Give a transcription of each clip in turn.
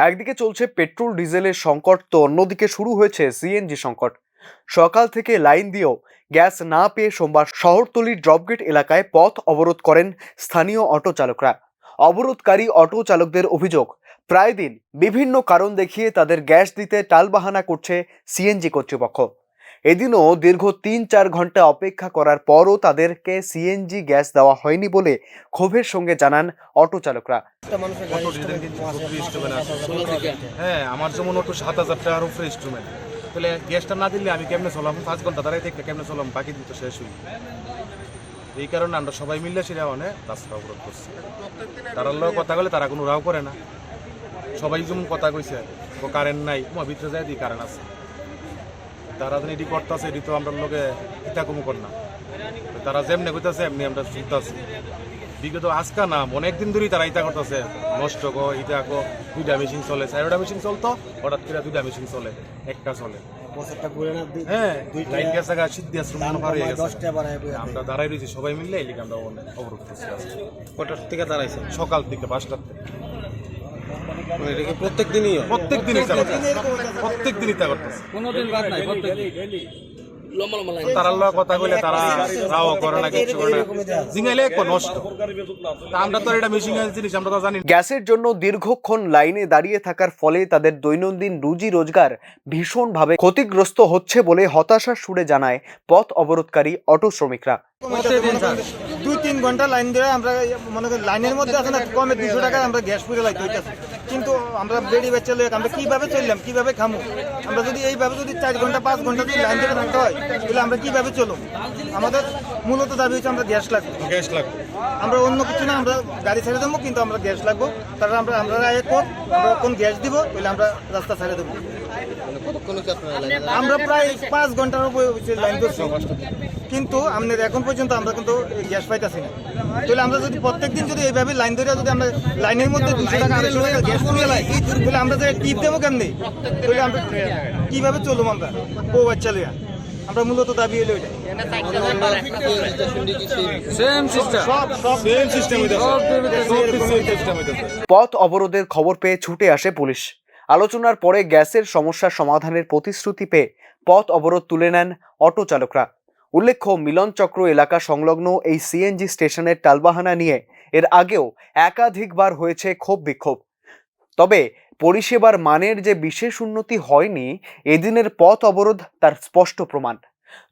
একদিকে চলছে পেট্রোল ডিজেলের সংকট, তো অন্যদিকে শুরু হয়েছে সিএনজি সংকট। সকাল থেকে লাইন দিয়েও গ্যাস না পেয়ে সোমবার শহরতলির ড্রপগেট এলাকায় পথ অবরোধ করেন স্থানীয় অটো চালকরা। অবরোধকারী অটো চালকদের অভিযোগ, প্রায় দিন বিভিন্ন কারণ দেখিয়ে তাদের গ্যাস দিতে টালবাহানা করছে সিএনজি কর্তৃপক্ষ। এদিনও দীর্ঘ ৩-৪ ঘন্টা অপেক্ষা করার পরও তাদেরকে সিএনজি গ্যাস দেওয়া হয়নি বলে ক্ষোভের সঙ্গে জানান অটো চালকরা। হ্যাঁ, আমার যেমন অটো ৭,০০০ টাকার উপরে ইনস্ট্রুমেন্ট, তাহলে গ্যাসটা না দিলে আমি কেমনে চলাম? ৫ ঘন্টা দাঁড়াই থেকে কেমনে চলাম? বাকি দিন তো শেষ হই। এই কারণে আমরা সবাই মিললে সেটা অনেক রাস্তা অবরোধ করছি। তারার লোক কথা বলে তারা কোনো রাও করে না। সবাই যেমন কথা কইছে কারেন্ট নাই, ভিতরে যায় দিই কারেন্ট আছে। তারা যেন এটি করতেছে, এটি তো আমরা লোকে ইটা কমু কর না। তারা যেমনি কইতেছে এমনি আমরা শুনতেছি। বিগত আজকা না অনেকদিন ধরেই তারা ইটা করতেছে, নষ্ট গো ইটা গো। 2টা মেশিন চলে, 4টা মেশিন চলতো, হঠাৎ করে 2টা মেশিন চলে, একটা চলে। হ্যাঁ, লাইন গেছে গা, সিদ্ধি আশ্রম পার হয়ে গেছে। আমরা দাঁড়াই রয়েছি সবাই মিললে, এই লিগে আমরা অবরোধ করছি। কটার থেকে দাঁড়াইছে? সকাল থেকে 5টার থেকে। প্রত্যেক দিনই ইটা করতেছে। কোনোদিন বাদ নাই, তারা লোক কথা কইলে তারা রাও করে না, কিছু করে না, জিঙ্গাইলে নষ্ট। আমরা তো এটা মেশিন জিনিস আমরা তো জানি। গ্যাসের জন্য দীর্ঘক্ষণ লাইনে দাঁড়িয়ে থাকার ফলে তাদের দৈনন্দিন রুজি রোজগার ভীষণভাবে ক্ষতিগ্রস্ত হচ্ছে বলে হতাশার সুরে জানায় পথ অবরোধকারী অটো শ্রমিকরা। 2-3 ঘন্টা লাইন ধরে আমরা মনে করি লাইনের মধ্যে আছে না, কমে 200 টাকা আমরা গ্যাস পুরে লাইতে হইতেছে। কিন্তু আমরা বেড়ি বেচে লই, আমরা কিভাবে চললাম, কিভাবে খামু? আমরা যদি এইভাবে যদি 4 ঘন্টা 5 ঘন্টা যদি লাইন ধরে থাকতে হয়, তাহলে আমরা কিভাবে চলুম? আমাদের মূলত দাবি হচ্ছে আমরা গ্যাস লাগবে। আমরা অন্য কিছু না, আমরা গাড়ি ছেড়ে দেবো, কিন্তু আমরা গ্যাস লাগবো। তারপর আমরা আমরা কোন গ্যাস দিব, তাহলে আমরা রাস্তা ছেড়ে দেবো। আমরা প্রায় 5 ঘন্টার উপরে লাইন করছি, কিন্তু আমাদের এখন পর্যন্ত আমরা কিন্তু গ্যাস পাইতেছি না। তাহলে আমরা যদি প্রত্যেকদিন যদি এইভাবে লাইন ধরে যদি আমরা লাইনের মধ্যে 200 টাকা 250 টাকা গ্যাস পুড়ে লাই, তাহলে আমরা যে টিপ দেবো কেমনি? তাহলে আমরা কিভাবে চলুম? আমরা ও বাচ্চা লইয়া আমরা মূলত দাবি হলো এটা। পথ অবরোধের খবর পেয়ে ছুটে আসে পুলিশ। আলোচনার পরে গ্যাসের সমস্যার সমাধানের প্রতিশ্রুতি পেয়ে পথ অবরোধ তুলে নেন অটো চালকরা। উল্লেখ্য, মিলন চক্র এলাকা সংলগ্ন এই সিএনজি স্টেশনের টালবাহানা নিয়ে এর আগেও একাধিকবার হয়েছে ক্ষোভ বিক্ষোভ। তবে পরিষেবার মানের যে বিশেষ উন্নতি হয়নি, এদিনের পথ অবরোধ তার স্পষ্ট প্রমাণ।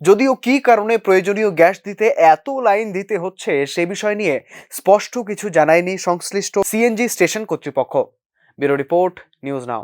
যদিও কী কারণে প্রয়োজনীয় গ্যাস দিতে এত লাইন দিতে হচ্ছে সে বিষয় নিয়ে স্পষ্ট কিছু জানায়নি সংশ্লিষ্ট সিএনজি স্টেশন কর্তৃপক্ষ। Bureau report, news now.